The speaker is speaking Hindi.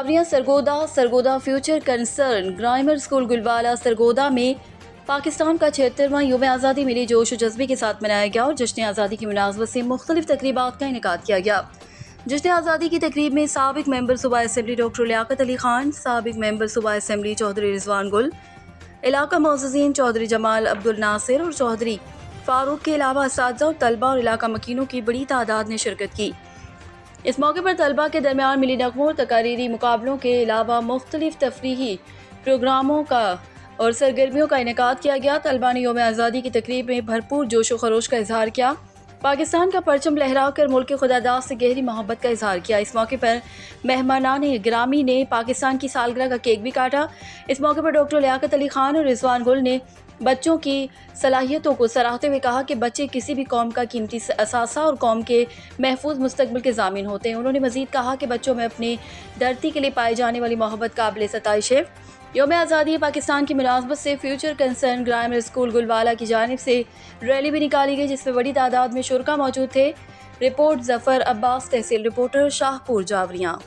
Javeria Sargodha future concern grammar school Gulwala Sargodha में पाकिस्तान का 76वां योम आज़ादी मिली जोश व जज्बे के साथ मनाया गया और जश्न आज़ादी की मुनासबत से मुख्तलिफ तकरीबात का इनेकाद किया गया। जश्न आज़ादी की तकरीब में साबिक मेंबर सूबा असम्बली डॉक्टर लियाकत अली खान, साबिक मेंबर सूबा असम्बली चौधरी रिजवान गुल, इलाका मोअज़्ज़िज़ीन चौधरी जमाल अब्दुल नासिर और चौधरी फारूक के अलावा असातिज़ा और तलबा और इलाका मकीनों की बड़ी तादाद ने शिरकत की। इस मौके पर तलबा के दरमियान मिली नगमों और तकारीरी मुकाबलों के अलावा मुख्तलिफ तफरीही प्रोग्रामों का और सरगर्मियों का इनेकाद किया गया। तलबा ने योम आज़ादी की तकरीब में भरपूर जोश व खरोश का इजहार किया, पाकिस्तान का परचम लहरा कर मुल्क खुदादाद से गहरी मोहब्बत का इजहार किया। इस मौके पर मेहमानान गिरामी ने पाकिस्तान की सालगिरह का केक भी काटा। इस मौके पर डॉक्टर लियाकत अली खान और रिजवान गुल ने बच्चों की सलाहियतों को सराहते हुए कहा कि बच्चे किसी भी कौम का कीमती असासा और कौम के महफूज मुस्तकबिल के ज़ामिन होते हैं। उन्होंने मज़ीद कहा कि बच्चों में अपनी धरती के लिए पाई जाने वाली मोहब्बत काबिल सताइश है। योम आज़ादी पाकिस्तान की मुनासबत से फ्यूचर कंसर्न ग्रामर स्कूल गुलवाला की जानिब से रैली भी निकाली गई, जिसमें बड़ी तादाद में शुरका मौजूद थे। रिपोर्ट जफ़र अब्बास, तहसील रिपोर्टर, शाहपुर, जावरिया।